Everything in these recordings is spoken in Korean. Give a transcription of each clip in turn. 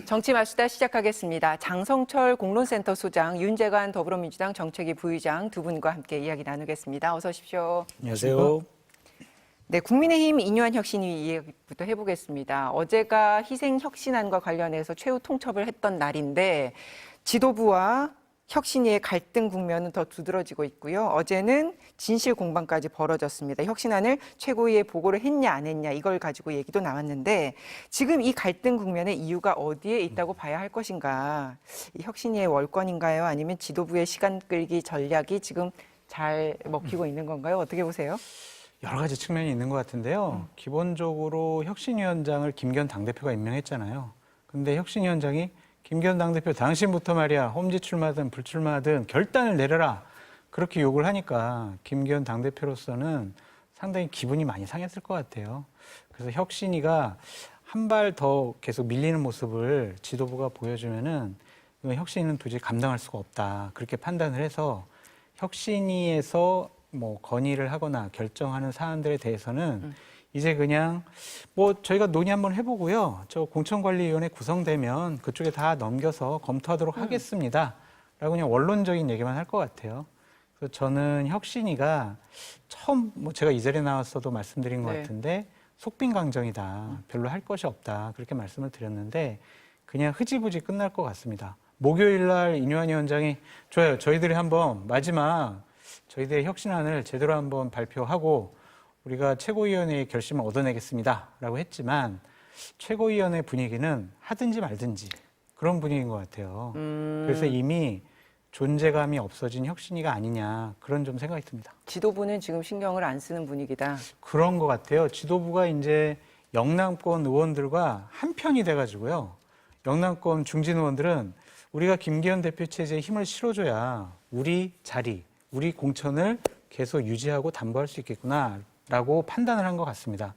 정치마수다 시작하겠습니다. 장성철 공론센터 소장, 윤재관 더불어민주당 정책위 부의장 두 분과 함께 이야기 나누겠습니다. 어서 오십시오. 안녕하세요. 네, 국민의힘 이뇨한 혁신위 이야기부터 해보겠습니다. 어제가 희생혁신안과 관련해서 최후 통첩을 했던 날인데 지도부와 혁신위의 갈등 국면은 더 두드러지고 있고요. 어제는 진실 공방까지 벌어졌습니다. 혁신안을 최고위에 보고를 했냐 안 했냐 이걸 가지고 얘기도 나왔는데 지금 이 갈등 국면의 이유가 어디에 있다고 봐야 할 것인가. 이 혁신위의 월권인가요? 아니면 지도부의 시간 끌기 전략이 지금 잘 먹히고 있는 건가요? 어떻게 보세요? 여러 가지 측면이 있는 것 같은데요. 기본적으로 혁신위원장을 김기현 당대표가 임명했잖아요. 근데 혁신위원장이 김기현 당대표 당신부터 말이야 홈지 출마든 불출마든 결단을 내려라 그렇게 욕을 하니까 김기현 당대표로서는 상당히 기분이 많이 상했을 것 같아요. 그래서 혁신위가 한 발 더 계속 밀리는 모습을 지도부가 보여주면은 혁신위는 도저히 감당할 수가 없다 그렇게 판단을 해서 혁신위에서 뭐 건의를 하거나 결정하는 사안들에 대해서는 이제 그냥 뭐 저희가 논의 한번 해보고요. 저 공천관리위원회 구성되면 그쪽에 다 넘겨서 검토하도록 하겠습니다. 라고 그냥 원론적인 얘기만 할 것 같아요. 그래서 저는 혁신위가 처음 뭐 제가 이 자리에 나왔어도 말씀드린 것 같은데 속빈강정이다. 별로 할 것이 없다. 그렇게 말씀을 드렸는데 그냥 흐지부지 끝날 것 같습니다. 목요일 날 이뇨한 위원장이 좋아요. 저희들이 한번 마지막 저희들의 혁신안을 제대로 한번 발표하고 우리가 최고위원회의 결심을 얻어내겠습니다. 라고 했지만 최고위원회 분위기는 하든지 말든지 그런 분위기인 것 같아요. 그래서 이미 존재감이 없어진 혁신위가 아니냐 그런 좀 생각이 듭니다. 지도부는 지금 신경을 안 쓰는 분위기다. 그런 것 같아요. 지도부가 이제 영남권 의원들과 한편이 돼가지고요. 영남권 중진 의원들은 우리가 김기현 대표 체제에 힘을 실어줘야 우리 자리, 우리 공천을 계속 유지하고 담보할 수 있겠구나. 라고 판단을 한 것 같습니다.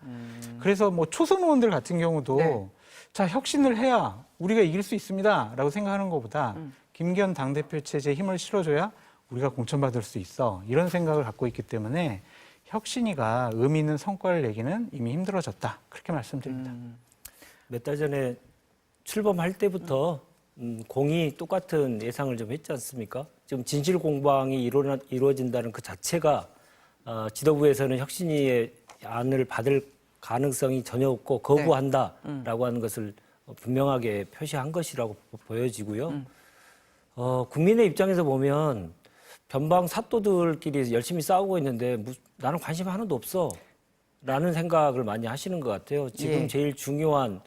그래서 뭐 초선 의원들 같은 경우도 자 혁신을 해야 우리가 이길 수 있습니다. 라고 생각하는 것보다 김기현 당대표 체제에 힘을 실어줘야 우리가 공천받을 수 있어. 이런 생각을 갖고 있기 때문에 혁신위가 의미 있는 성과를 내기는 이미 힘들어졌다. 그렇게 말씀드립니다. 몇 달 전에 출범할 때부터 공이 똑같은 예상을 좀 했지 않습니까? 지금 진실 공방이 이루어진다는 그 자체가 지도부에서는 혁신위의 안을 받을 가능성이 전혀 없고 거부한다라고 하는 것을 분명하게 표시한 것이라고 보여지고요. 국민의 입장에서 보면 변방 사또들끼리 열심히 싸우고 있는데 나는 관심 하나도 없어 라는 생각을 많이 하시는 것 같아요. 지금 제일 중요한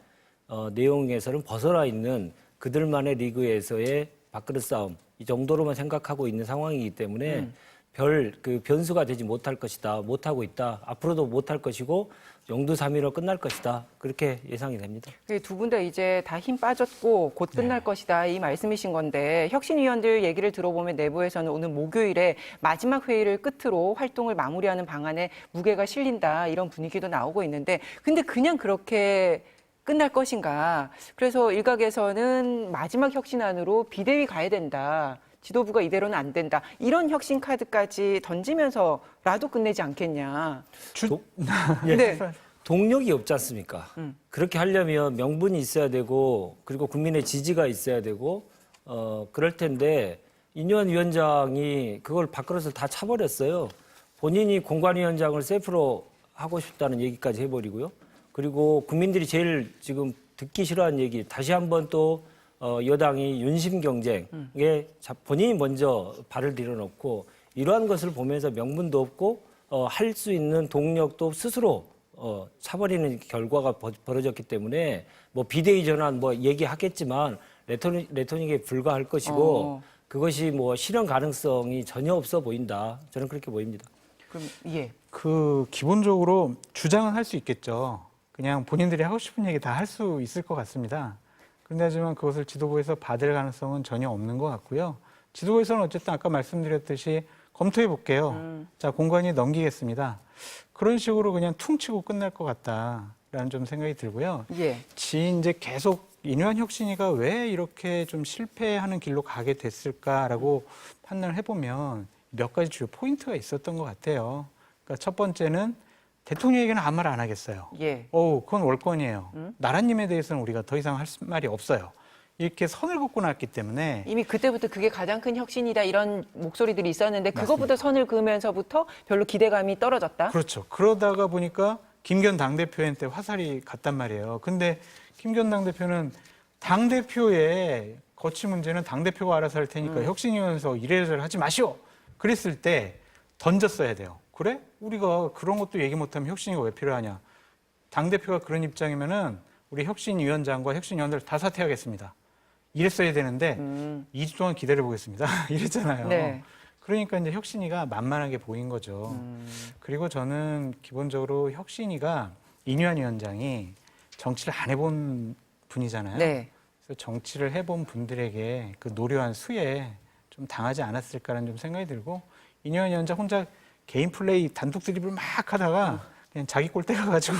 내용에서는 벗어나 있는 그들만의 리그에서의 밥그릇 싸움 이 정도로만 생각하고 있는 상황이기 때문에 별 변수가 되지 못할 것이다, 못하고 있다, 앞으로도 못할 것이고 용두사미로 끝날 것이다 그렇게 예상이 됩니다. 두 분 다 이제 다 힘 빠졌고 곧 끝날 것이다 이 말씀이신 건데 혁신위원들 얘기를 들어보면 내부에서는 오늘 목요일에 마지막 회의를 끝으로 활동을 마무리하는 방안에 무게가 실린다 이런 분위기도 나오고 있는데 근데 그냥 그렇게 끝날 것인가? 그래서 일각에서는 마지막 혁신안으로 비대위 가야 된다. 지도부가 이대로는 안 된다. 이런 혁신 카드까지 던지면서라도 끝내지 않겠냐. 네. 동력이 없지 않습니까? 그렇게 하려면 명분이 있어야 되고 그리고 국민의 지지가 있어야 되고 그럴 텐데 이뇨한 위원장이 그걸 밥그릇을 다 차버렸어요. 본인이 공관위원장을 셀프로 하고 싶다는 얘기까지 해버리고요. 그리고 국민들이 제일 지금 듣기 싫어하는 얘기 다시 한번 또 여당이 윤심 경쟁에 본인이 먼저 발을 들여놓고 이러한 것을 보면서 명분도 없고 할 수 있는 동력도 스스로 차버리는 결과가 벌어졌기 때문에 뭐 비대위 전환 뭐 얘기하겠지만 레토닉에 불과할 것이고 그것이 뭐 실현 가능성이 전혀 없어 보인다. 저는 그렇게 보입니다. 그럼 기본적으로 주장은 할 수 있겠죠. 그냥 본인들이 하고 싶은 얘기 다 할 수 있을 것 같습니다. 그런데 하지만 그것을 지도부에서 받을 가능성은 전혀 없는 것 같고요. 지도부에서는 어쨌든 아까 말씀드렸듯이 검토해 볼게요. 자, 공관위 넘기겠습니다. 그런 식으로 그냥 퉁치고 끝날 것 같다라는 좀 생각이 들고요. 이제 계속 이뇨한 혁신위가 왜 이렇게 좀 실패하는 길로 가게 됐을까라고 판단을 해보면 몇 가지 주요 포인트가 있었던 것 같아요. 그러니까 첫 번째는 대통령에게는 아무 말 안 하겠어요. 예. 그건 월권이에요. 나라님에 대해서는 우리가 더 이상 할 말이 없어요. 이렇게 선을 긋고 났기 때문에 이미 그때부터 그게 가장 큰 혁신이다 이런 목소리들이 있었는데 그거보다 선을 그으면서부터 별로 기대감이 떨어졌다. 그렇죠. 그러다가 보니까 김기현 당대표한테 화살이 갔단 말이에요. 근데 김기현 당대표는 당대표의 거취 문제는 당대표가 알아서 할 테니까 혁신위원회에서 이래저래 하지 마시오. 그랬을 때 던졌어야 돼요. 그래? 우리가 그런 것도 얘기 못하면 혁신위가 왜 필요하냐. 당대표가 그런 입장이면은 우리 혁신위원장과 혁신위원들 다 사퇴하겠습니다. 이랬어야 되는데 2주 동안 기다려보겠습니다. 이랬잖아요. 네. 그러니까 이제 혁신위가 만만하게 보인 거죠. 그리고 저는 기본적으로 혁신위가 이뇨한 위원장이 정치를 안 해본 분이잖아요. 네. 그래서 정치를 해본 분들에게 그 노련한 수에 좀 당하지 않았을까라는 좀 생각이 들고 이뇨한 위원장 혼자 개인 플레이 단독 드리블 막 하다가 그냥 자기 골 때려가지고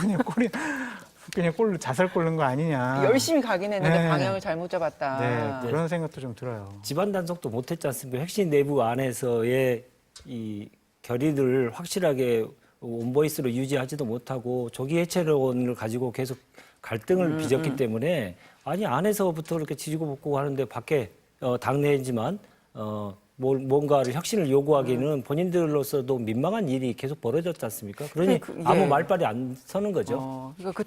그냥 골로 자살골 넣은 거 아니냐. 열심히 가긴 했는데 네. 방향을 잘못 잡았다. 네, 그런 생각도 좀 들어요. 집안 단속도 못했지 않습니까? 혁신 내부 안에서의 이 결의를 확실하게 온보이스로 유지하지도 못하고 조기 해체론을 가지고 계속 갈등을 빚었기 때문에 아니 안에서부터 이렇게 지지고 볶고 하는데 밖에 당내지만 뭔가를 혁신을 요구하기는 본인들로서도 민망한 일이 계속 벌어졌지 않습니까? 그러니 예. 아무 말발이 안 서는 거죠. 그러니까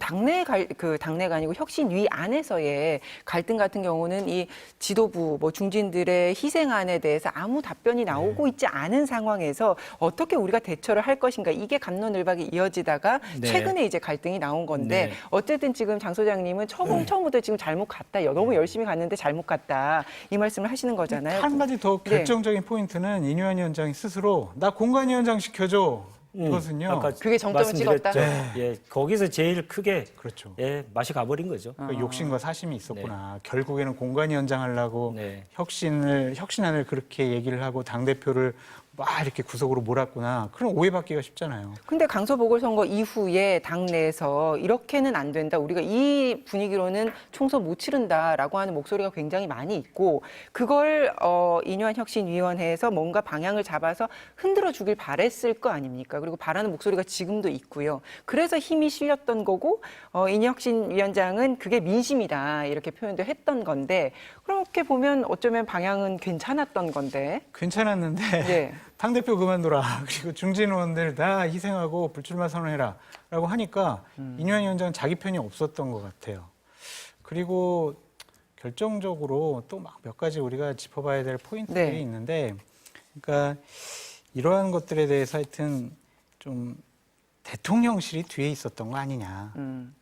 그 당내가 아니고 혁신위 안에서의 갈등 같은 경우는 이 지도부 뭐 중진들의 희생안에 대해서 아무 답변이 나오고 있지 않은 상황에서 어떻게 우리가 대처를 할 것인가 이게 갑론을박이 이어지다가 네. 최근에 이제 갈등이 나온 건데 네. 어쨌든 지금 장 소장님은 처음부터 지금 잘못 갔다. 너무 열심히 갔는데 잘못 갔다. 이 말씀을 하시는 거잖아요. 한 가지 더 네. 결정적인 포인트는 이뇨한 위원장이 스스로 나 공관위원장 시켜줘. 이것은요. 아까 그게 정점을 말씀드렸죠. 찍었다? 예, 거기서 제일 크게 그렇죠. 예, 맛이 가버린 거죠. 그러니까 욕심과 사심이 있었구나. 결국에는 공관위원장 하려고 네. 혁신안을 그렇게 얘기를 하고 당대표를 막 이렇게 구석으로 몰았구나. 그럼 오해받기가 쉽잖아요. 근데 강서 보궐선거 이후에 당내에서 이렇게는 안 된다. 우리가 이 분위기로는 총선 못 치른다라고 하는 목소리가 굉장히 많이 있고 그걸 이뇨한 혁신위원회에서 뭔가 방향을 잡아서 흔들어 주길 바랬을 거 아닙니까? 그리고 바라는 목소리가 지금도 있고요. 그래서 힘이 실렸던 거고 이뇨 혁신위원장은 그게 민심이다 이렇게 표현도 했던 건데 그렇게 보면 어쩌면 방향은 괜찮았던 건데. 괜찮았는데 네. 당대표 그만둬라. 그리고 중진 의원들 다 희생하고 불출마 선언해라. 라고 하니까 이뇨한 위원장은 자기 편이 없었던 것 같아요. 그리고 결정적으로 또 막 몇 가지 우리가 짚어봐야 될 포인트들이 네. 있는데 그러니까 이러한 것들에 대해서 하여튼 좀 대통령실이 뒤에 있었던 거 아니냐.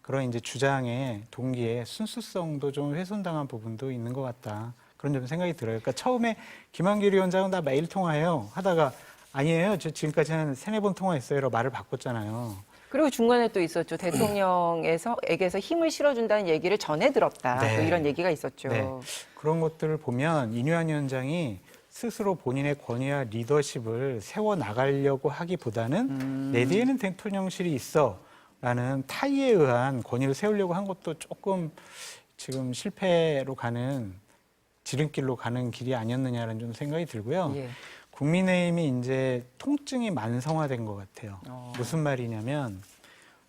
그런 이제 주장의 동기의 순수성도 좀 훼손당한 부분도 있는 것 같다. 그런 좀 생각이 들어요. 그러니까 처음에 김한길 위원장은 나 매일 통화해요. 하다가 아니에요. 저 지금까지 한 3-4번 통화했어요. 말을 바꿨잖아요. 그리고 중간에 또 있었죠. 대통령에게서 힘을 실어준다는 얘기를 전해 들었다. 네. 또 이런 얘기가 있었죠. 네. 그런 것들을 보면 이뇨한 위원장이 스스로 본인의 권위와 리더십을 세워나가려고 하기보다는 내 뒤에는 대통령실이 있어라는 타의에 의한 권위를 세우려고 한 것도 조금 지금 실패로 가는 지름길로 가는 길이 아니었느냐라는 좀 생각이 들고요. 예. 국민의힘이 이제 통증이 만성화된 것 같아요. 무슨 말이냐면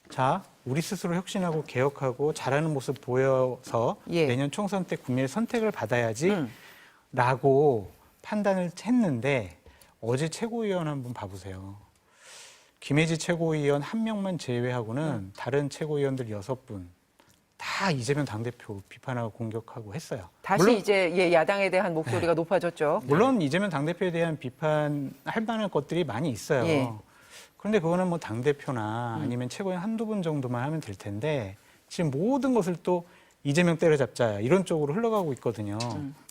자, 우리 스스로 혁신하고 개혁하고 잘하는 모습 보여서 예. 내년 총선 때 국민의 선택을 받아야지 라고 판단을 했는데 어제 최고위원 한번 봐보세요. 김혜지 최고위원 한 명만 제외하고는 다른 최고위원들 6분 다 이재명 당대표 비판하고 공격하고 했어요. 다시 물론, 이제 야당에 대한 목소리가 높아졌죠. 물론 이재명 당대표에 대한 비판할 만한 것들이 많이 있어요. 예. 그런데 그거는 뭐 당대표나 아니면 최고위원 한두 분 정도만 하면 될 텐데 지금 모든 것을 또 이재명 때려잡자 이런 쪽으로 흘러가고 있거든요.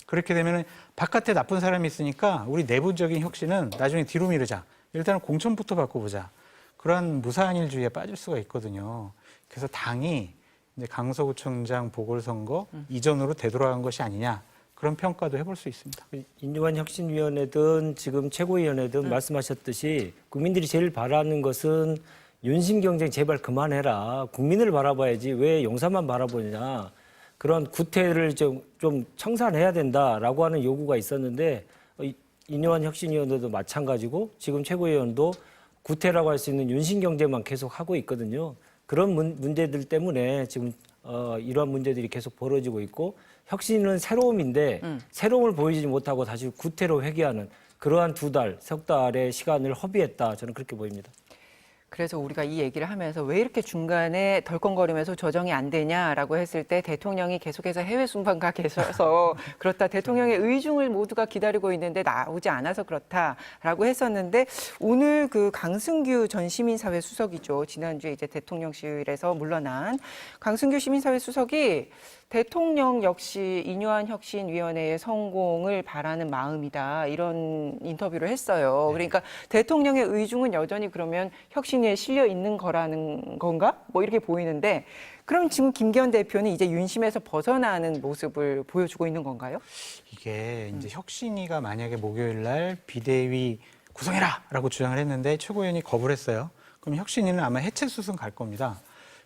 그렇게 되면 바깥에 나쁜 사람이 있으니까 우리 내부적인 혁신은 나중에 뒤로 미루자. 일단은 공천부터 바꿔보자. 그러한 무사한 일주의에 빠질 수가 있거든요. 그래서 당이 이제 강서구청장 보궐선거 이전으로 되돌아간 것이 아니냐 그런 평가도 해볼 수 있습니다. 인류한 혁신위원회든 지금 최고위원회든 말씀하셨듯이 국민들이 제일 바라는 것은 윤심 경쟁 제발 그만해라. 국민을 바라봐야지 왜 용산만 바라보느냐. 그런 구태를 좀 청산해야 된다라고 하는 요구가 있었는데 인류한 혁신위원회도 마찬가지고 지금 최고위원도 구태라고 할 수 있는 윤심 경제만 계속 하고 있거든요. 그런 문제들 때문에 지금 이러한 문제들이 계속 벌어지고 있고 혁신은 새로움인데 새로움을 보이지 못하고 다시 구태로 회귀하는 그러한 석 달의 시간을 허비했다. 저는 그렇게 보입니다. 그래서 우리가 이 얘기를 하면서 왜 이렇게 중간에 덜컹거리면서 조정이 안 되냐라고 했을 때 대통령이 계속해서 해외 순방 가 계셔서 그렇다. 대통령의 의중을 모두가 기다리고 있는데 나오지 않아서 그렇다라고 했었는데 오늘 그 강승규 전 시민사회 수석이죠. 지난주에 이제 대통령실에서 물러난 강승규 시민사회 수석이 대통령 역시 인유한 혁신위원회의 성공을 바라는 마음이다. 이런 인터뷰를 했어요. 그러니까 대통령의 의중은 여전히 그러면 혁신위에 실려 있는 거라는 건가? 뭐 이렇게 보이는데 그럼 지금 김기현 대표는 이제 윤심에서 벗어나는 모습을 보여주고 있는 건가요? 이게 이제 혁신위가 만약에 목요일 날 비대위 구성해라라고 주장을 했는데 최고위원이 거부를 했어요. 그럼 혁신위는 아마 해체 수순 갈 겁니다.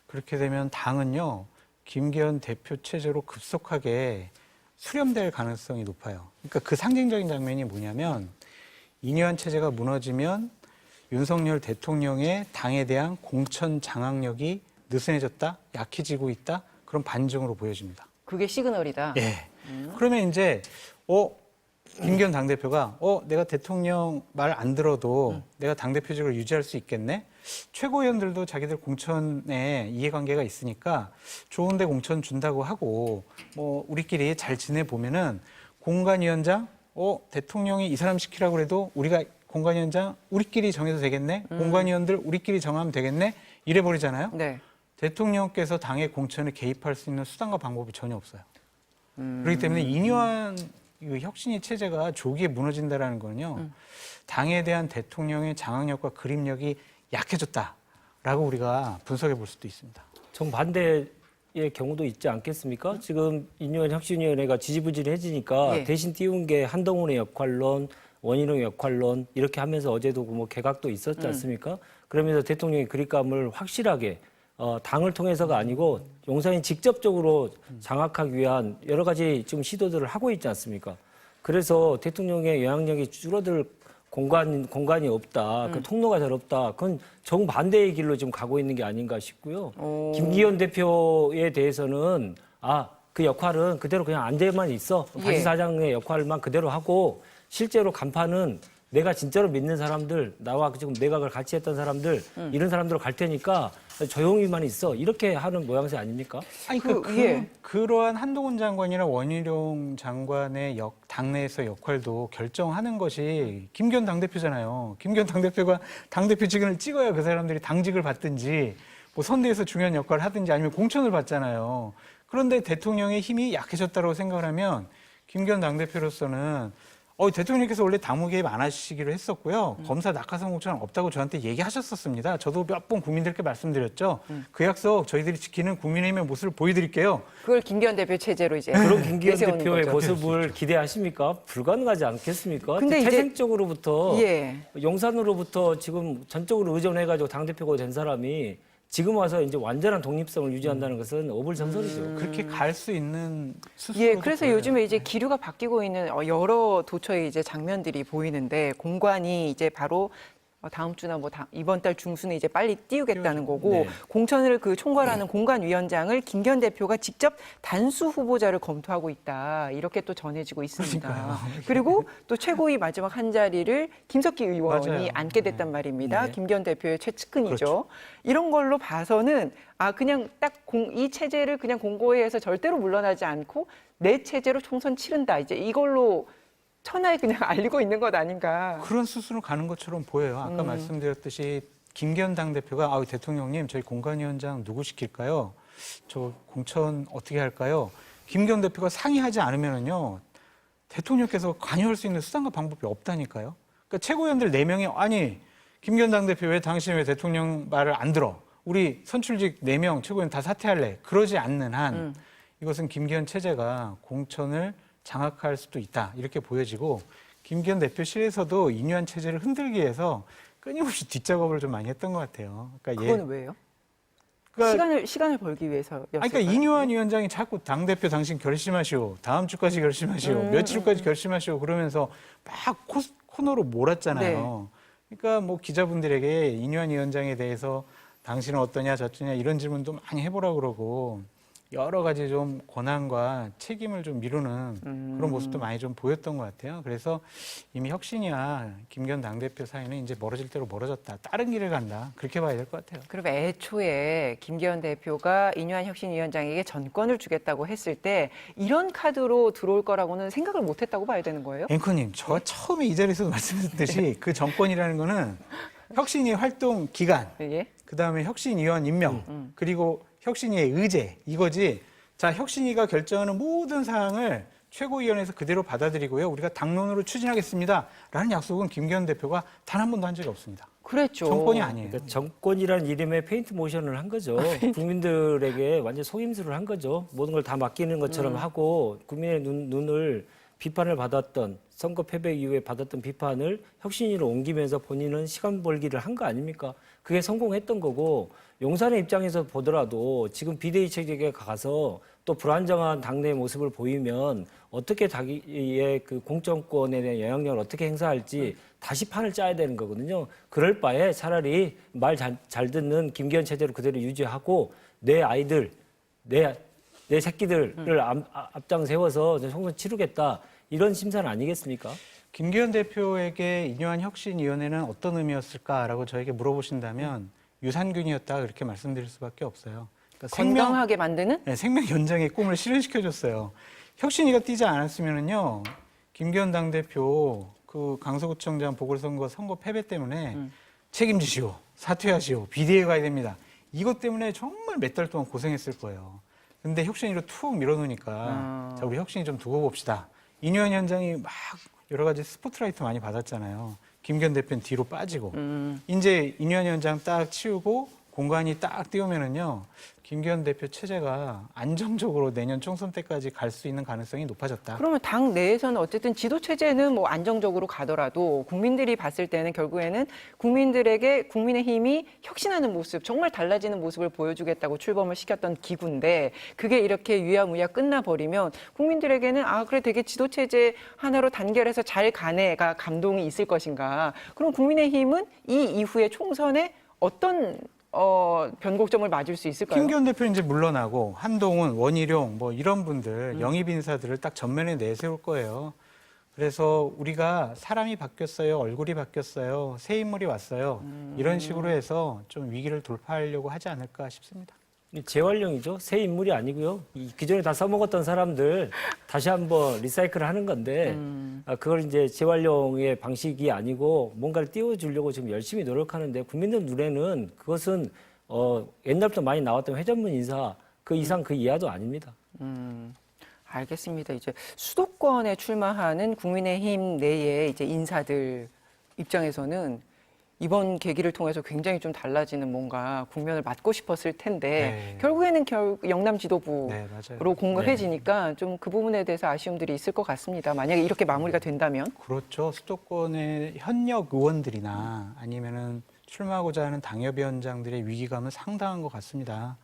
그렇게 되면 당은요. 김기현 대표 체제로 급속하게 수렴될 가능성이 높아요. 그러니까 그 상징적인 장면이 뭐냐면 인유한 체제가 무너지면 윤석열 대통령의 당에 대한 공천 장악력이 느슨해졌다, 약해지고 있다, 그런 반증으로 보여집니다. 그게 시그널이다. 예. 그러면 이제 김기현 당대표가 내가 대통령 말 안 들어도 내가 당대표직을 유지할 수 있겠네? 최고위원들도 자기들 공천에 이해관계가 있으니까 좋은데 공천 준다고 하고 뭐 우리끼리 잘 지내보면은 공관위원장 대통령이 이 사람 시키라고 해도 우리가 공관위원장 우리끼리 정해도 되겠네? 공관위원들 우리끼리 정하면 되겠네? 이래버리잖아요. 네. 대통령께서 당의 공천에 개입할 수 있는 수단과 방법이 전혀 없어요. 그렇기 때문에 인유한 혁신위 체제가 조기에 무너진다라는 거는요. 당에 대한 대통령의 장악력과 그립력이 약해졌다라고 우리가 분석해 볼 수도 있습니다. 정반대의 경우도 있지 않겠습니까? 지금 인유한 혁신위원회가 지지부진해지니까 대신 띄운 게 한동훈의 역할론, 원희룡의 역할론 이렇게 하면서 어제도 뭐 개각도 있었지 않습니까? 그러면서 대통령의 그립감을 확실하게 당을 통해서가 아니고 용산이 직접적으로 장악하기 위한 여러 가지 지금 시도들을 하고 있지 않습니까? 그래서 대통령의 영향력이 줄어들 공간이 없다. 그 통로가 잘 없다. 그건 정반대의 길로 지금 가고 있는 게 아닌가 싶고요. 김기현 대표에 대해서는 그 역할은 그대로 그냥 앉아만 있어. 바지사장의 역할만 그대로 하고 실제로 간판은 내가 진짜로 믿는 사람들, 나와 지금 내각을 같이 했던 사람들, 이런 사람들로 갈 테니까 조용히만 있어. 이렇게 하는 모양새 아닙니까? 아니, 그러한 한동훈 장관이나 원희룡 장관의 당내에서 역할도 결정하는 것이 김기현 당대표잖아요. 김기현 당대표가 당대표직을 찍어야 그 사람들이 당직을 받든지 뭐 선대에서 중요한 역할을 하든지 아니면 공천을 받잖아요. 그런데 대통령의 힘이 약해졌다고 생각을 하면 김기현 당대표로서는 대통령께서 원래 당무 개입 안 하시기로 했었고요. 검사 낙하산 공천은 없다고 저한테 얘기하셨었습니다. 저도 몇 번 국민들께 말씀드렸죠. 그 약속 저희들이 지키는 국민의힘의 모습을 보여드릴게요. 그걸 김기현 대표 체제로 이제 그런 김기현 내세우는 대표의 거죠. 모습을 기대하십니까? 불가능하지 않겠습니까? 근데 이제- 태생적으로부터 예. 용산으로부터 지금 전적으로 의존해가지고 당대표가 된 사람이 지금 와서 이제 완전한 독립성을 유지한다는 것은 어불성설이죠. 그렇게 갈 수 있는 스스로. 예, 그래서 요즘에 이제 기류가 바뀌고 있는 여러 도처의 이제 장면들이 보이는데 공관이 이제 바로 다음 주나 뭐 이번 달 중순에 이제 빨리 띄우겠다는 거고 네. 공천을 총괄하는 공관위원장을 김기현 대표가 직접 단수 후보자를 검토하고 있다 이렇게 또 전해지고 있습니다. 그리고 또 최고위 마지막 한 자리를 김석기 의원이 맞아요. 앉게 됐단 말입니다. 네. 김기현 대표의 최측근이죠. 그렇죠. 이런 걸로 봐서는 그냥 딱 이 체제를 그냥 공고회에서 절대로 물러나지 않고 내 체제로 총선 치른다. 이제 이걸로 천하에 그냥 알리고 있는 것 아닌가. 그런 수순으로 가는 것처럼 보여요. 아까 말씀드렸듯이 김기현 당대표가 대통령님 저희 공관위원장 누구 시킬까요? 저 공천 어떻게 할까요? 김기현 대표가 상의하지 않으면은요 대통령께서 관여할 수 있는 수단과 방법이 없다니까요. 그러니까 최고위원들 4명이 아니 김기현 당대표 왜 당신 왜 대통령 말을 안 들어? 우리 선출직 4명 최고위원 다 사퇴할래. 그러지 않는 한 이것은 김기현 체제가 공천을 장악할 수도 있다. 이렇게 보여지고 김기현 대표실에서도 인유한 체제를 흔들기 위해서 끊임없이 뒷작업을 좀 많이 했던 것 같아요. 그러니까 그건 왜요? 시간을 벌기 위해서였어요. 그러니까 인유한 위원장이 자꾸 당대표 당신 결심하시오. 다음 주까지 결심하시오. 며칠까지 결심하시오. 그러면서 막 코너로 몰았잖아요. 그러니까 뭐 기자분들에게 이뇨한 위원장에 대해서 당신은 어떠냐 저쩌냐 이런 질문도 많이 해보라고 그러고 여러 가지 좀 권한과 책임을 좀 미루는 그런 모습도 많이 좀 보였던 것 같아요. 그래서 이미 혁신이와 김기현 당대표 사이는 이제 멀어질 대로 멀어졌다. 다른 길을 간다. 그렇게 봐야 될 것 같아요. 그럼 애초에 김기현 대표가 이뇨한 혁신위원장에게 전권을 주겠다고 했을 때 이런 카드로 들어올 거라고는 생각을 못 했다고 봐야 되는 거예요? 앵커님, 저 처음에 이 자리에서도 말씀드렸듯이 그 정권이라는 거는 혁신위 활동 기간, 예. 그다음에 혁신위원 임명, 그리고 혁신위의 의제 이거지. 자, 혁신위가 결정하는 모든 사항을 최고위원회에서 그대로 받아들이고요. 우리가 당론으로 추진하겠습니다라는 약속은 김기현 대표가 단 한 번도 한 적이 없습니다. 그랬죠. 정권이 아니에요. 그러니까 정권이라는 이름의 페인트 모션을 한 거죠. 국민들에게 완전 속임수를 한 거죠. 모든 걸 다 맡기는 것처럼 하고 국민의 눈을 비판을 받았던 선거 패배 이후에 받았던 비판을 혁신위로 옮기면서 본인은 시간 벌기를 한 거 아닙니까? 그게 성공했던 거고 용산의 입장에서 보더라도 지금 비대위 체제에 가서 또 불안정한 당내의 모습을 보이면 어떻게 자기의 그 공정권에 대한 영향력을 어떻게 행사할지 다시 판을 짜야 되는 거거든요. 그럴 바에 차라리 말 잘 듣는 김기현 체제를 그대로 유지하고 내 아이들, 내 새끼들을 앞장 세워서 총선 치르겠다. 이런 심사는 아니겠습니까? 김기현 대표에게 이뇨한 혁신위원회는 어떤 의미였을까라고 저에게 물어보신다면 유산균이었다 그렇게 말씀드릴 수밖에 없어요. 그러니까 건강하게 만드는? 생명 연장의 꿈을 실현시켜줬어요. 혁신위가 뛰지 않았으면은요, 김기현 당대표 그 강서구청장 보궐선거 선거 패배 때문에 책임지시오, 사퇴하시오, 비대위에 가야 됩니다. 이것 때문에 정말 몇 달 동안 고생했을 거예요. 근데 혁신위로 툭 밀어놓으니까 자, 우리 혁신위 좀 두고 봅시다. 이뇨한 위원장이 막 여러 가지 스포트라이트 많이 받았잖아요. 김기현 대표는 뒤로 빠지고 이제 이뇨한 위원장 딱 치우고 공간이 딱 띄우면은요, 김기현 대표 체제가 안정적으로 내년 총선 때까지 갈 수 있는 가능성이 높아졌다. 그러면 당 내에서는 어쨌든 지도 체제는 뭐 안정적으로 가더라도 국민들이 봤을 때는 결국에는 국민들에게 국민의힘이 혁신하는 모습, 정말 달라지는 모습을 보여주겠다고 출범을 시켰던 기구인데 그게 이렇게 유야무야 끝나버리면 국민들에게는 아 그래 되게 지도 체제 하나로 단결해서 잘 가네가 감동이 있을 것인가? 그럼 국민의힘은 이 이후에 총선에 어떤 변곡점을 맞을 수 있을까요? 김기현 대표 이제 물러나고 한동훈, 원희룡 뭐 이런 분들 영입 인사들을 딱 전면에 내세울 거예요. 그래서 우리가 사람이 바뀌었어요, 얼굴이 바뀌었어요, 새 인물이 왔어요. 이런 식으로 해서 좀 위기를 돌파하려고 하지 않을까 싶습니다. 재활용이죠. 새 인물이 아니고요. 기존에 다 써먹었던 사람들 다시 한번 리사이클을 하는 건데 그걸 이제 재활용의 방식이 아니고 뭔가를 띄워주려고 지금 열심히 노력하는데 국민들 눈에는 그것은 옛날부터 많이 나왔던 회전문 인사 그 이상 그 이하도 아닙니다. 알겠습니다. 이제 수도권에 출마하는 국민의힘 내의 이제 인사들 입장에서는 이번 계기를 통해서 굉장히 좀 달라지는 뭔가 국면을 맞고 싶었을 텐데 네. 결국에는 영남 지도부로 네, 맞아요. 공급해지니까 좀 그 부분에 대해서 아쉬움들이 있을 것 같습니다. 만약에 이렇게 마무리가 된다면. 그렇죠. 수도권의 현역 의원들이나 아니면은 출마하고자 하는 당협위원장들의 위기감은 상당한 것 같습니다.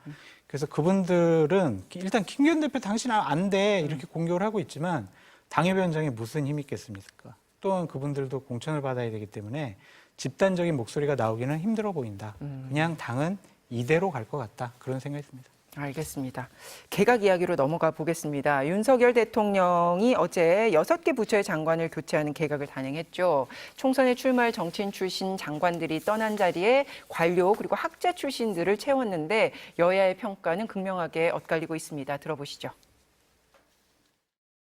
그래서 그분들은 일단 김기현 대표 당신 안 돼 이렇게 공격을 하고 있지만 당협위원장에 무슨 힘이 있겠습니까? 또한 그분들도 공천을 받아야 되기 때문에 집단적인 목소리가 나오기는 힘들어 보인다. 그냥 당은 이대로 갈 것 같다. 그런 생각이 듭니다. 알겠습니다. 개각 이야기로 넘어가 보겠습니다. 윤석열 대통령이 어제 6개 부처의 장관을 교체하는 개각을 단행했죠. 총선에 출마할 정치인 출신 장관들이 떠난 자리에 관료 그리고 학자 출신들을 채웠는데 여야의 평가는 극명하게 엇갈리고 있습니다. 들어보시죠.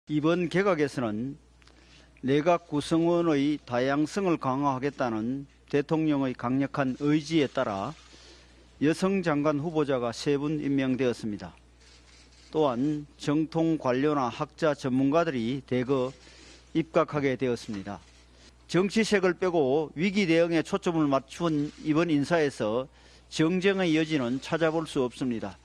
이번 개각에서는 내각 구성원의 다양성을 강화하겠다는 대통령의 강력한 의지에 따라 여성 장관 후보자가 3분 임명되었습니다. 또한 정통 관료나 학자 전문가들이 대거 입각하게 되었습니다. 정치색을 빼고 위기 대응에 초점을 맞춘 이번 인사에서 정쟁의 여지는 찾아볼 수 없습니다.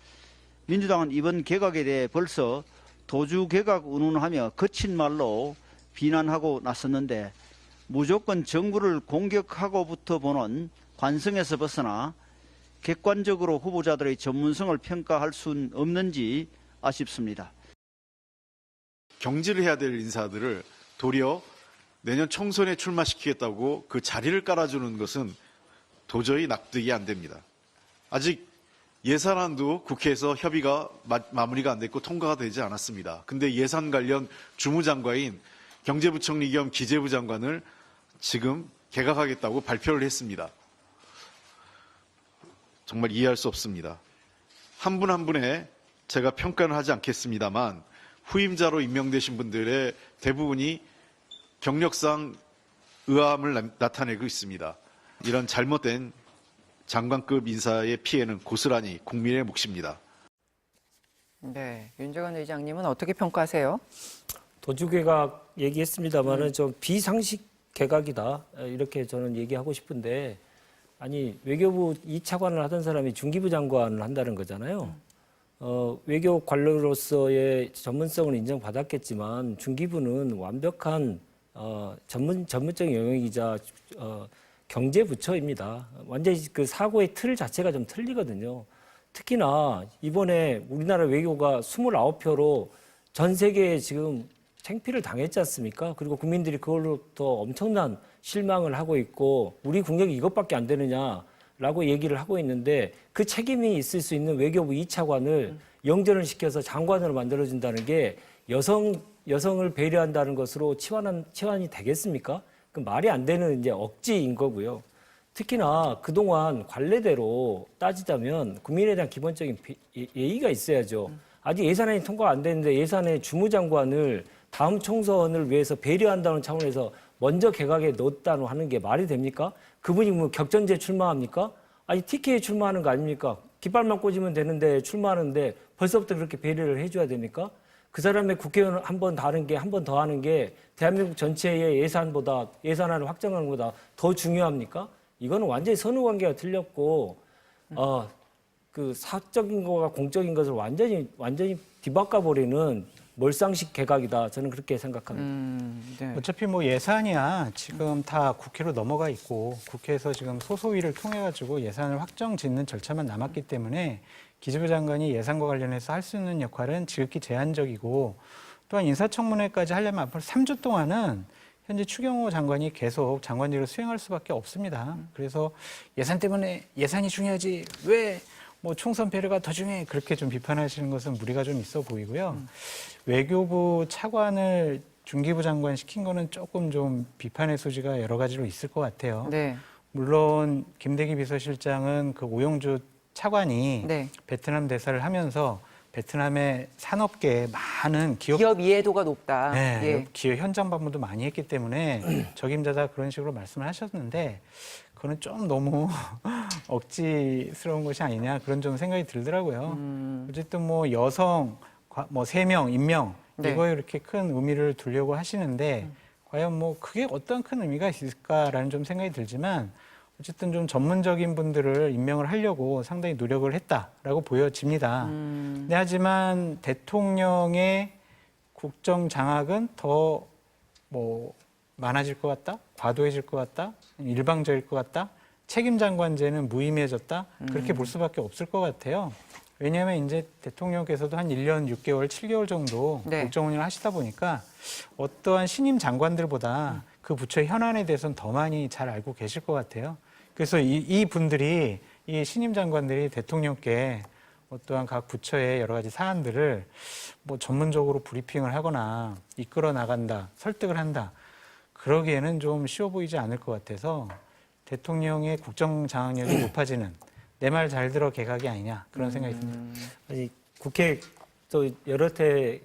민주당은 이번 개각에 대해 벌써 도주 개각 운운하며 거친 말로 비난하고 나섰는데 무조건 정부를 공격하고부터 보는 관성에서 벗어나 객관적으로 후보자들의 전문성을 평가할 수는 없는지 아쉽습니다. 경질을 해야 될 인사들을 도리어 내년 총선에 출마시키겠다고 그 자리를 깔아주는 것은 도저히 납득이 안 됩니다. 아직 예산안도 국회에서 협의가 마무리가 안 됐고 통과가 되지 않았습니다. 근데 예산 관련 주무장관인 경제부총리 겸 기재부 장관을 지금 개각하겠다고 발표를 했습니다. 정말 이해할 수 없습니다. 한 분 한 분에 제가 평가는 하지 않겠습니다만 후임자로 임명되신 분들의 대부분이 경력상 의아함을 나타내고 있습니다. 이런 잘못된 장관급 인사의 피해는 고스란히 국민의 몫입니다. 네, 윤재관 의장님은 어떻게 평가하세요? 도주개각 얘기했습니다만은 좀 비상식 개각이다 이렇게 저는 얘기하고 싶은데 아니 외교부 2차관을 하던 사람이 중기부 장관을 한다는 거잖아요. 외교 관료로서의 전문성을 인정받았겠지만 중기부는 완벽한 전문적인 영역이자 경제부처입니다. 완전히 그 사고의 틀 자체가 좀 틀리거든요. 특히나 이번에 우리나라 외교가 29표로 전 세계에 지금 창피를 당했지 않습니까? 그리고 국민들이 그걸로부터 엄청난 실망을 하고 있고 우리 국력이 이것밖에 안 되느냐라고 얘기를 하고 있는데 그 책임이 있을 수 있는 외교부 2차관을 영전을 시켜서 장관으로 만들어준다는 게 여성을 배려한다는 것으로 치환이 되겠습니까? 그 말이 안 되는 이제 억지인 거고요. 특히나 그동안 관례대로 따지자면 국민에 대한 기본적인 예의가 있어야죠. 아직 예산안이 통과가 안 됐는데 예산의 주무장관을 다음 총선을 위해서 배려한다는 차원에서 먼저 개각에 넣었다고 하는 게 말이 됩니까? 그분이 뭐 격전지에 출마합니까? 아니 TK에 출마하는 거 아닙니까? 깃발만 꽂으면 되는데 출마하는데 벌써부터 그렇게 배려를 해줘야 됩니까? 그 사람의 국회의원 한 번 더 하는 게 대한민국 전체의 예산안을 확정하는 것보다 더 중요합니까? 이거는 완전히 선후관계가 틀렸고 그 사적인 거가 공적인 것을 완전히 뒤바꿔버리는 몰상식 개각이다. 저는 그렇게 생각합니다. 네. 어차피 뭐 예산이야 지금 다 국회로 넘어가 있고 국회에서 지금 소소위를 통해 가지고 예산을 확정 짓는 절차만 남았기 때문에 기재부 장관이 예산과 관련해서 할 수 있는 역할은 지극히 제한적이고 또한 인사청문회까지 하려면 앞으로 3주 동안은 현재 추경호 장관이 계속 장관직을 수행할 수밖에 없습니다. 그래서 예산 때문에 예산이 중요하지 왜 뭐 총선 배려가 더 중요해 그렇게 좀 비판하시는 것은 무리가 좀 있어 보이고요. 외교부 차관을 중기부 장관 시킨 거는 조금 좀 비판의 소지가 여러 가지로 있을 것 같아요. 네. 물론 김대기 비서실장은 그 오영주 차관이 네. 베트남 대사를 하면서 베트남의 산업계에 많은 기업 이해도가 높다. 네, 예. 기업 현장 방문도 많이 했기 때문에 적임자다 그런 식으로 말씀을 하셨는데 그거는 좀 너무 억지스러운 것이 아니냐 그런 좀 생각이 들더라고요. 어쨌든 뭐 여성 뭐 3명 임명 네. 이거에 이렇게 큰 의미를 두려고 하시는데 과연 뭐 그게 어떤 큰 의미가 있을까라는 좀 생각이 들지만 어쨌든 좀 전문적인 분들을 임명을 하려고 상당히 노력을 했다라고 보여집니다. 네, 하지만 대통령의 국정 장악은 더 뭐 많아질 것 같다, 과도해질 것 같다, 일방적일 것 같다, 책임 장관제는 무의미해졌다 그렇게 볼 수밖에 없을 것 같아요. 왜냐하면 이제 대통령께서도 한 1년 6개월, 7개월 정도 네. 국정 운영을 하시다 보니까 어떠한 신임 장관들보다 그 부처의 현안에 대해서는 더 많이 잘 알고 계실 것 같아요. 그래서 이 분들이, 이 신임 장관들이 대통령께 어떠한 각 부처의 여러 가지 사안들을 뭐 전문적으로 브리핑을 하거나 이끌어 나간다, 설득을 한다. 그러기에는 좀 쉬워 보이지 않을 것 같아서 대통령의 국정 장악력이 높아지는 내 말 잘 들어 개각이 아니냐 그런 생각이 듭니다. 아니 국회 또 여러 태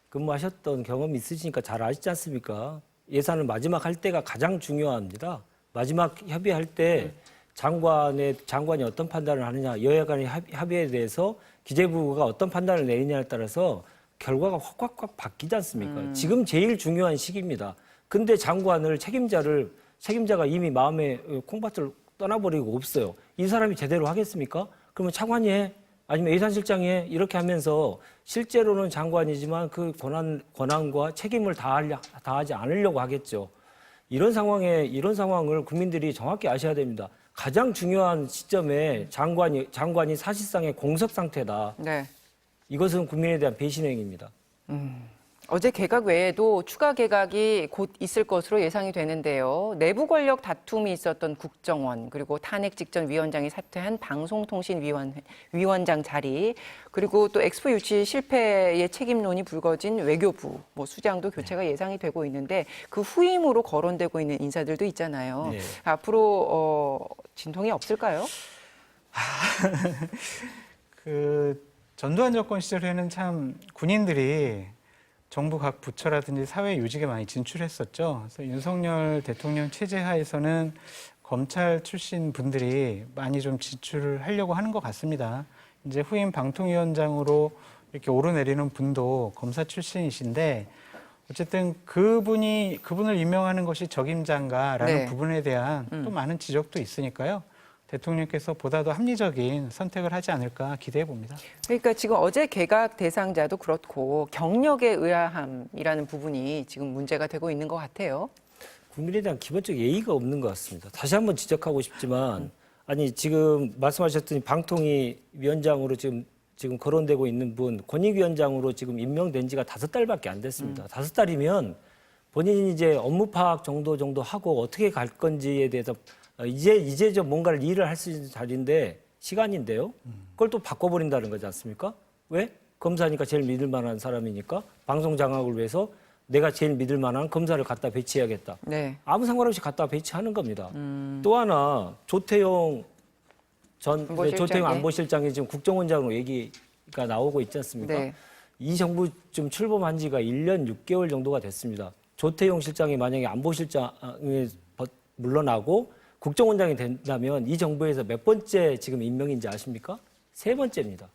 근무하셨던 경험이 있으시니까 잘 아시지 않습니까? 예산을 마지막 할 때가 가장 중요합니다. 마지막 협의할 때 장관이 어떤 판단을 하느냐, 여야 간의 합의에 대해서 기재부가 어떤 판단을 내리냐에 따라서 결과가 확 바뀌지 않습니까? 지금 제일 중요한 시기입니다. 근데 책임자가 이미 마음에 콩밭을 떠나버리고 없어요. 이 사람이 제대로 하겠습니까? 그러면 차관이 해? 아니면 예산실장이 해? 이렇게 하면서 실제로는 장관이지만 그 권한과 책임을 다하지 않으려고 하겠죠. 이런 상황을 국민들이 정확히 아셔야 됩니다. 가장 중요한 시점에 장관이 사실상의 공석 상태다. 네. 이것은 국민에 대한 배신행위입니다. 어제 개각 외에도 추가 개각이 곧 있을 것으로 예상이 되는데요. 내부 권력 다툼이 있었던 국정원, 그리고 탄핵 직전 위원장이 사퇴한 방송통신위원장 자리, 그리고 또 엑스포 유치 실패의 책임론이 불거진 외교부, 수장도 교체가 예상이 되고 있는데 그 후임으로 거론되고 있는 인사들도 있잖아요. 네. 앞으로 진통이 없을까요? 그 전두환 정권 시절에는 참 군인들이 정부 각 부처라든지 사회 요직에 많이 진출했었죠. 그래서 윤석열 대통령 체제 하에서는 검찰 출신 분들이 많이 좀 진출을 하려고 하는 것 같습니다. 이제 후임 방통위원장으로 이렇게 오르내리는 분도 검사 출신이신데 어쨌든 그분을 임명하는 것이 적임자인가라는 네. 부분에 대한 또 많은 지적도 있으니까요. 대통령께서 보다 더 합리적인 선택을 하지 않을까 기대해 봅니다. 그러니까 지금 어제 개각 대상자도 그렇고 경력의 의아함이라는 부분이 지금 문제가 되고 있는 것 같아요. 국민에 대한 기본적 예의가 없는 것 같습니다. 다시 한번 지적하고 싶지만 아니 지금 말씀하셨더니 방통위 위원장으로 지금 거론되고 있는 분 권익위원장으로 지금 임명된 지가 5달밖에 안 됐습니다. 5달이면 본인이 이제 업무 파악 정도 하고 어떻게 갈 건지에 대해서 이제 좀 뭔가를 일을 할 수 있는 자리인데 시간인데요. 그걸 또 바꿔버린다는 거지 않습니까? 왜? 검사니까 제일 믿을 만한 사람이니까 방송 장악을 위해서 내가 제일 믿을 만한 검사를 갖다 배치해야겠다. 네. 아무 상관없이 갖다 배치하는 겁니다. 또 하나 조태용 안보실장이 지금 국정원장으로 얘기가 나오고 있지 않습니까? 네. 이 정부 좀 출범한 지가 1년 6개월 정도가 됐습니다. 조태용 실장이 만약에 안보실장에 물러나고 국정원장이 된다면 이 정부에서 몇 번째 지금 임명인지 아십니까? 3번째입니다.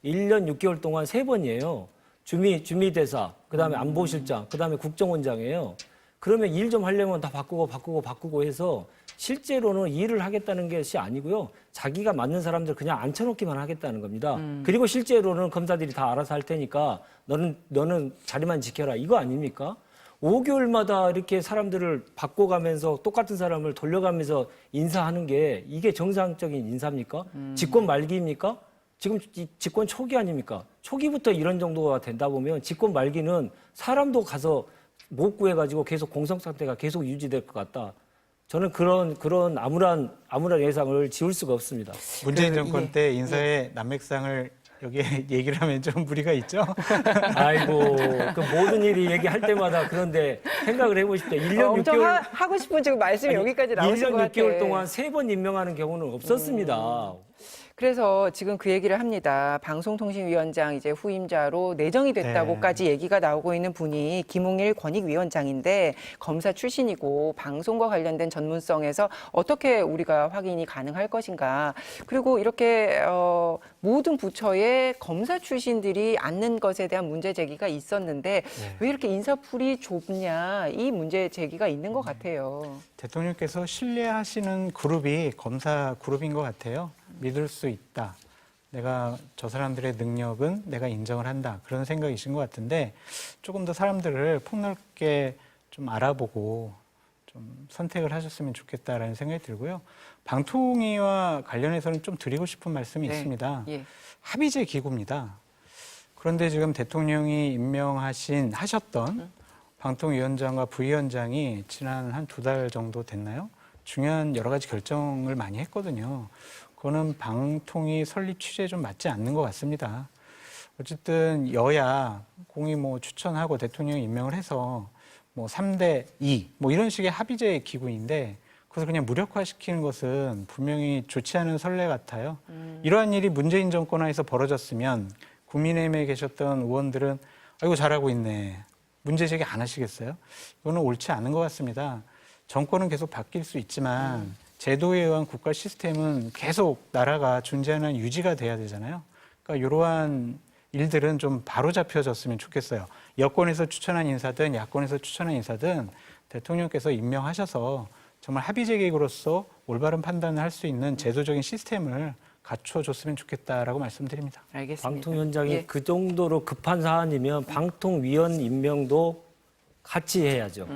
1년 6개월 동안 3번이에요. 주미대사, 그다음에 안보실장, 그다음에 국정원장이에요. 그러면 일 좀 하려면 다 바꾸고 해서 실제로는 일을 하겠다는 것이 아니고요. 자기가 맞는 사람들 그냥 앉혀놓기만 하겠다는 겁니다. 그리고 실제로는 검사들이 다 알아서 할 테니까 너는 자리만 지켜라. 이거 아닙니까? 5개월마다 이렇게 사람들을 바꿔가면서 똑같은 사람을 돌려가면서 인사하는 게 이게 정상적인 인사입니까? 집권 말기입니까? 지금 집권 초기 아닙니까? 초기부터 이런 정도가 된다 보면 집권 말기는 사람도 가서 못 구해가지고 계속 공성 상태가 계속 유지될 것 같다. 저는 그런 암울한 예상을 지울 수가 없습니다. 문재인 정권 때 인사의 난맥상을 여기에 얘기를 하면 좀 무리가 있죠? 아이고, 그 모든 일이 얘기할 때마다 그런데 생각을 해보십시오. 1년 엄청 6개월. 하고 싶은 지금 말씀이 여기까지 나오신 것 1년 같아요. 6개월 동안 3번 임명하는 경우는 없었습니다. 그래서 지금 그 얘기를 합니다. 방송통신위원장 이제 후임자로 내정이 됐다고까지 얘기가 나오고 있는 분이 김웅일 권익위원장인데 검사 출신이고 방송과 관련된 전문성에서 어떻게 우리가 확인이 가능할 것인가. 그리고 이렇게 모든 부처에 검사 출신들이 앉는 것에 대한 문제 제기가 있었는데 왜 이렇게 인사풀이 좁냐 이 문제 제기가 있는 것 같아요. 대통령께서 신뢰하시는 그룹이 검사 그룹인 것 같아요. 믿을 수 있다. 내가 저 사람들의 능력은 내가 인정을 한다. 그런 생각이신 것 같은데 조금 더 사람들을 폭넓게 좀 알아보고 좀 선택을 하셨으면 좋겠다라는 생각이 들고요. 방통위와 관련해서는 좀 드리고 싶은 말씀이 있습니다. 예. 합의제 기구입니다. 그런데 지금 대통령이 하셨던 방통위원장과 부위원장이 지난 한 2달 정도 됐나요? 중요한 여러 가지 결정을 많이 했거든요. 그거는 방통위 설립 취지에 좀 맞지 않는 것 같습니다. 어쨌든 여야 공이 추천하고 대통령이 임명을 해서 3대2 이런 식의 합의제 기구인데 그것을 그냥 무력화시키는 것은 분명히 좋지 않은 선례 같아요. 이러한 일이 문재인 정권 하에서 벌어졌으면 국민의힘에 계셨던 의원들은 아이고 잘하고 있네. 문제 제기 안 하시겠어요? 이거는 옳지 않은 것 같습니다. 정권은 계속 바뀔 수 있지만 제도에 의한 국가 시스템은 계속 나라가 존재하는 한 유지가 돼야 되잖아요. 그러니까 이러한 일들은 좀 바로잡혀졌으면 좋겠어요. 여권에서 추천한 인사든 야권에서 추천한 인사든 대통령께서 임명하셔서 정말 합의제 기구로서 올바른 판단을 할 수 있는 제도적인 시스템을 갖춰줬으면 좋겠다라고 말씀드립니다. 알겠습니다. 방통위원장이 예. 그 정도로 급한 사안이면 방통위원 임명도 같이 해야죠.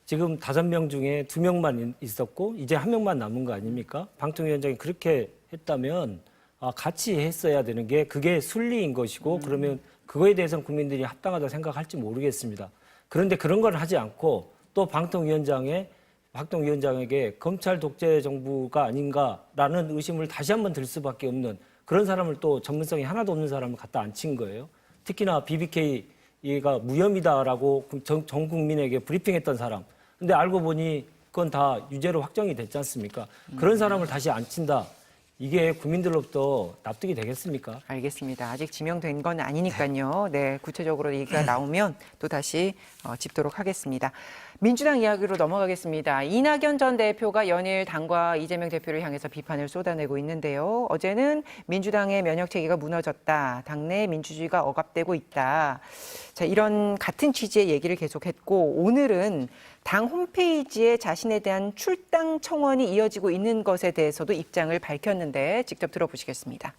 지금 5명 중에 2명만 있었고 이제 1명만 남은 거 아닙니까? 방통위원장이 그렇게 했다면 같이 했어야 되는 게 그게 순리인 것이고 그러면 그거에 대해서는 국민들이 합당하다고 생각할지 모르겠습니다. 그런데 그런 걸 하지 않고 또 박통위원장에게 검찰 독재 정부가 아닌가라는 의심을 다시 한번 들 수밖에 없는 그런 사람을 또 전문성이 하나도 없는 사람을 갖다 앉힌 거예요. 특히나 BBK가 무혐의다라고 전 국민에게 브리핑했던 사람. 근데 알고 보니 그건 다 유죄로 확정이 됐지 않습니까? 그런 사람을 다시 앉힌다. 이게 국민들로부터 납득이 되겠습니까? 알겠습니다. 아직 지명된 건 아니니까요. 네, 구체적으로 얘기가 나오면 또 다시 짚도록 하겠습니다. 민주당 이야기로 넘어가겠습니다. 이낙연 전 대표가 연일 당과 이재명 대표를 향해서 비판을 쏟아내고 있는데요. 어제는 민주당의 면역 체계가 무너졌다. 당내 민주주의가 억압되고 있다. 자, 이런 같은 취지의 얘기를 계속했고 오늘은 당 홈페이지에 자신에 대한 출당 청원이 이어지고 있는 것에 대해서도 입장을 밝혔는데 직접 들어보시겠습니다.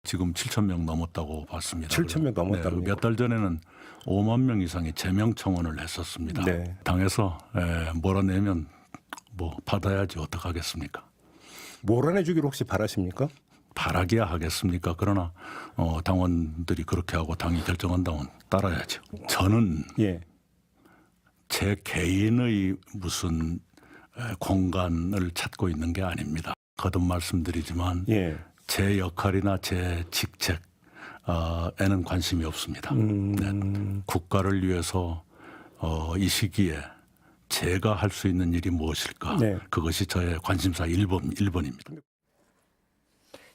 지금 7천 명 넘었다고 봤습니다. 7천 명 넘었다고요? 몇 달 전에는 5만 명 이상의 제명 청원을 했었습니다. 네. 당에서 몰아내면 뭐 받아야지 어떡하겠습니까? 몰아내주기를 혹시 바라십니까? 바라기야 하겠습니까? 그러나 당원들이 그렇게 하고 당이 결정한다면 따라야죠. 저는 예. 제 개인의 무슨 공간을 찾고 있는 게 아닙니다. 거듭 말씀드리지만 예. 제 역할이나 제 직책에는 관심이 없습니다. 네. 국가를 위해서 이 시기에 제가 할 수 있는 일이 무엇일까? 네. 그것이 저의 관심사 1번입니다.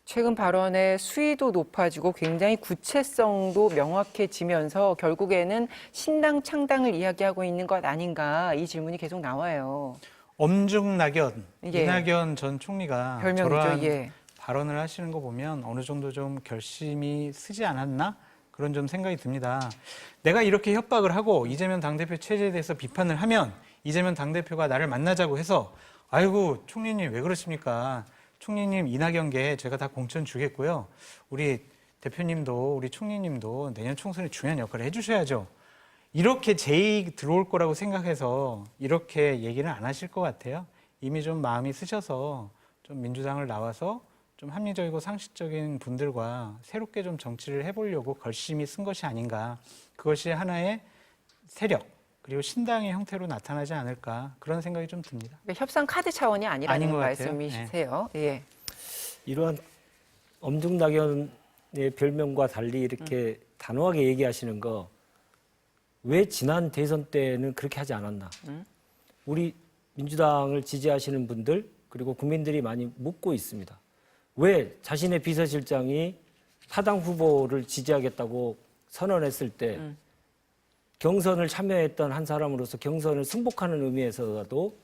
최근 발언의 수위도 높아지고 굉장히 구체성도 명확해지면서 결국에는 신당 창당을 이야기하고 있는 것 아닌가 이 질문이 계속 나와요. 엄중낙연, 예. 이낙연 전 총리가 별명이죠. 저러한 예. 발언을 하시는 거 보면 어느 정도 좀 결심이 쓰지 않았나? 그런 좀 생각이 듭니다. 내가 이렇게 협박을 하고 이재명 당대표 체제에 대해서 비판을 하면 이재명 당대표가 나를 만나자고 해서 아이고 총리님 왜 그러십니까? 총리님 이낙연계 제가 다 공천 주겠고요. 우리 대표님도 우리 총리님도 내년 총선에 중요한 역할을 해주셔야죠. 이렇게 제의 들어올 거라고 생각해서 이렇게 얘기는 안 하실 것 같아요. 이미 좀 마음이 쓰셔서 좀 민주당을 나와서 좀 합리적이고 상식적인 분들과 새롭게 좀 정치를 해보려고 결심이 쓴 것이 아닌가. 그것이 하나의 세력 그리고 신당의 형태로 나타나지 않을까 그런 생각이 좀 듭니다. 그러니까 협상 카드 차원이 아니라는 아닌 것 같아요. 말씀이세요. 예. 이러한 엄중낙연의 별명과 달리 이렇게 단호하게 얘기하시는 거 왜 지난 대선 때는 그렇게 하지 않았나? 우리 민주당을 지지하시는 분들 그리고 국민들이 많이 묻고 있습니다. 왜 자신의 비서실장이 타당 후보를 지지하겠다고 선언했을 때 경선을 참여했던 한 사람으로서 경선을 승복하는 의미에서라도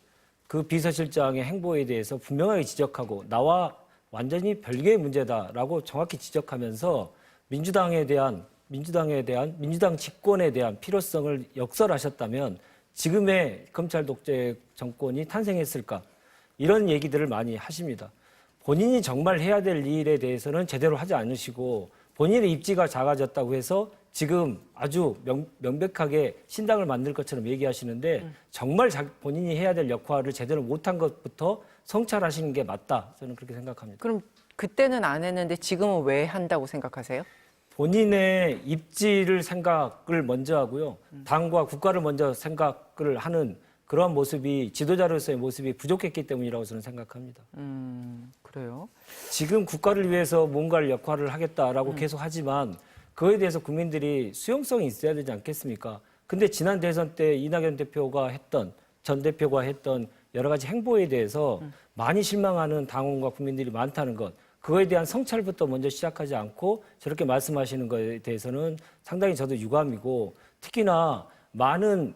그 비서실장의 행보에 대해서 분명하게 지적하고 나와 완전히 별개의 문제다라고 정확히 지적하면서 민주당 집권에 대한 필요성을 역설하셨다면 지금의 검찰 독재 정권이 탄생했을까? 이런 얘기들을 많이 하십니다. 본인이 정말 해야 될 일에 대해서는 제대로 하지 않으시고 본인의 입지가 작아졌다고 해서 지금 아주 명백하게 신당을 만들 것처럼 얘기하시는데 정말 본인이 해야 될 역할을 제대로 못한 것부터 성찰하시는 게 맞다. 저는 그렇게 생각합니다. 그럼 그때는 안 했는데 지금은 왜 한다고 생각하세요? 본인의 입지를 생각을 먼저 하고요. 당과 국가를 먼저 생각을 하는 그러한 모습이 지도자로서의 모습이 부족했기 때문이라고 저는 생각합니다. 그래요? 지금 국가를 위해서 뭔가를 역할을 하겠다라고 계속 하지만 그거에 대해서 국민들이 수용성이 있어야 되지 않겠습니까? 근데 지난 대선 때 이낙연 전 대표가 했던 여러 가지 행보에 대해서 많이 실망하는 당원과 국민들이 많다는 것. 그거에 대한 성찰부터 먼저 시작하지 않고 저렇게 말씀하시는 것에 대해서는 상당히 저도 유감이고 특히나 많은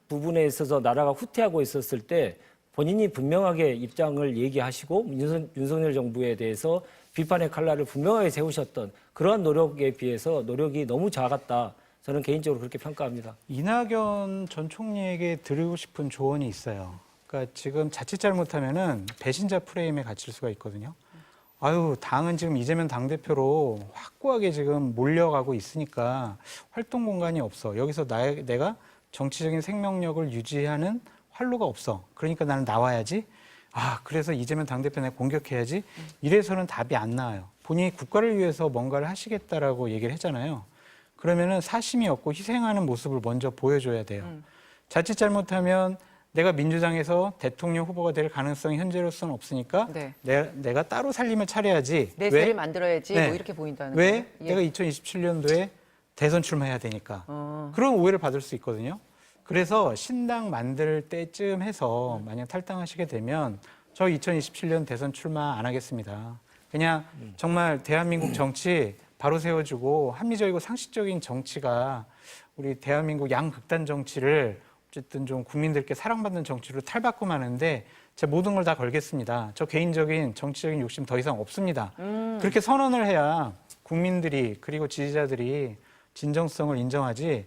부분에 있어서 나라가 후퇴하고 있었을 때 본인이 분명하게 입장을 얘기하시고 윤석열 정부에 대해서 비판의 칼날을 분명하게 세우셨던 그러한 노력에 비해서 노력이 너무 작았다. 저는 개인적으로 그렇게 평가합니다. 이낙연 전 총리에게 드리고 싶은 조언이 있어요. 그러니까 지금 자칫 잘못하면은 배신자 프레임에 갇힐 수가 있거든요. 아유, 당은 지금 이재명 당대표로 확고하게 지금 몰려가고 있으니까 활동 공간이 없어. 여기서 내가 정치적인 생명력을 유지하는 활로가 없어. 그러니까 나는 나와야지. 그래서 이재명 당대표 내가 공격해야지 이래서는 답이 안 나와요. 본인이 국가를 위해서 뭔가를 하시겠다라고 얘기를 했잖아요. 그러면은 사심이 없고 희생하는 모습을 먼저 보여줘야 돼요. 자칫 잘못하면 내가 민주당에서 대통령 후보가 될 가능성이 현재로서는 없으니까 네. 내가 따로 살림을 차려야지. 내 세를 만들어야지 네. 뭐 이렇게 보인다는 왜? 거예요? 예. 내가 2027년도에 대선 출마해야 되니까. 그런 오해를 받을 수 있거든요. 그래서 신당 만들 때쯤 해서 만약 탈당하시게 되면 저 2027년 대선 출마 안 하겠습니다. 그냥 정말 대한민국 정치 바로 세워주고 합리적이고 상식적인 정치가 우리 대한민국 양극단 정치를 어쨌든 좀 국민들께 사랑받는 정치로 탈바꿈하는데 제 모든 걸 다 걸겠습니다. 저 개인적인 정치적인 욕심 더 이상 없습니다. 그렇게 선언을 해야 국민들이 그리고 지지자들이 진정성을 인정하지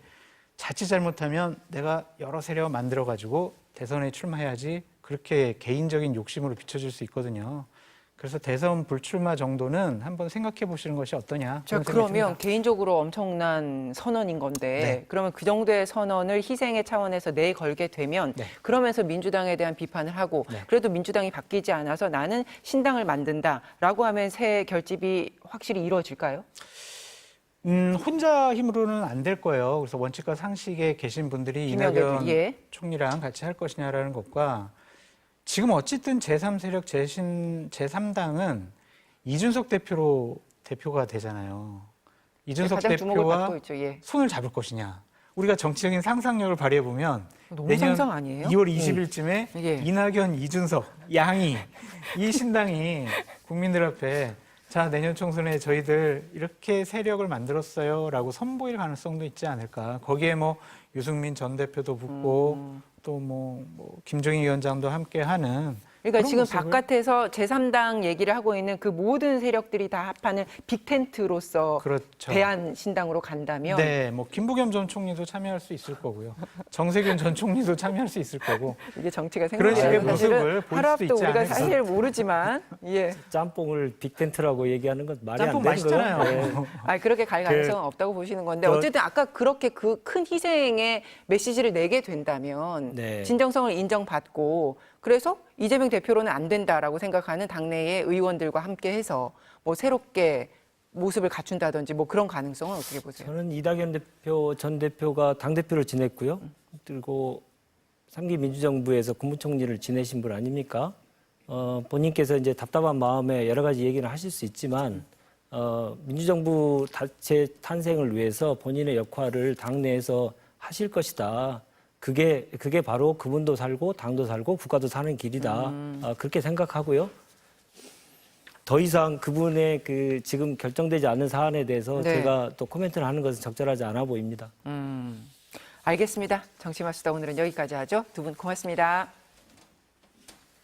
자칫 잘못하면 내가 여러 세력 만들어가지고 대선에 출마해야지 그렇게 개인적인 욕심으로 비춰질 수 있거든요. 그래서 대선 불출마 정도는 한번 생각해 보시는 것이 어떠냐. 자, 그런 생각이 그러면 듭니다. 개인적으로 엄청난 선언인 건데 네. 그러면 그 정도의 선언을 희생의 차원에서 내걸게 되면 네. 그러면서 민주당에 대한 비판을 하고 네. 그래도 민주당이 바뀌지 않아서 나는 신당을 만든다라고 하면 새 결집이 확실히 이루어질까요? 혼자 힘으로는 안 될 거예요. 그래서 원칙과 상식에 계신 분들이 김영대 이낙연 예. 총리랑 같이 할 것이냐라는 것과 지금 어쨌든 제3세력 제3당은 이준석 대표가 되잖아요. 이준석 가장 주목을 대표와 받고 있죠. 예. 손을 잡을 것이냐. 우리가 정치적인 상상력을 발휘해 보면 너무 상상 아니에요? 2월 20일쯤에 예. 이낙연, 이준석, 양이 이 신당이 국민들 앞에 자 내년 총선에 저희들 이렇게 세력을 만들었어요라고 선보일 가능성도 있지 않을까. 거기에 뭐 유승민 전 대표도 붙고 또 뭐 김종인 위원장도 함께하는. 그러니까 그런 지금 모습을 바깥에서 제3당 얘기를 하고 있는 그 모든 세력들이 다 합하는 빅텐트로서 그렇죠. 대한 신당으로 간다면 네, 뭐 김부겸 전 총리도 참여할 수 있을 거고요. 정세균 전 총리도 참여할 수 있을 거고. 이게 정치가 그런 식의 생각나는 사실은 모습을 볼 하루 수도 앞도 있지 우리가 않을까. 사실 모르지만 예. 짬뽕을 빅텐트라고 얘기하는 건 말이 안 짬뽕 되는 거예요. 맛있잖아요. 네. 그렇게 갈 가능성은 없다고 보시는 건데 어쨌든 아까 그렇게 그 큰 희생의 메시지를 내게 된다면 네. 진정성을 인정받고 그래서 이재명 대표로는 안 된다라고 생각하는 당내의 의원들과 함께해서 뭐 새롭게 모습을 갖춘다든지 뭐 그런 가능성은 어떻게 보세요? 저는 이낙연 전 대표가 당대표를 지냈고요. 그리고 3기 민주정부에서 국무총리를 지내신 분 아닙니까? 본인께서 이제 답답한 마음에 여러 가지 얘기를 하실 수 있지만 민주정부 탄생을 위해서 본인의 역할을 당내에서 하실 것이다. 그게 바로 그분도 살고 당도 살고 국가도 사는 길이다. 그렇게 생각하고요. 더 이상 그분의 그 지금 결정되지 않은 사안에 대해서 네. 제가 또 코멘트를 하는 것은 적절하지 않아 보입니다. 알겠습니다. 정치마수다 오늘은 여기까지 하죠. 두 분 고맙습니다.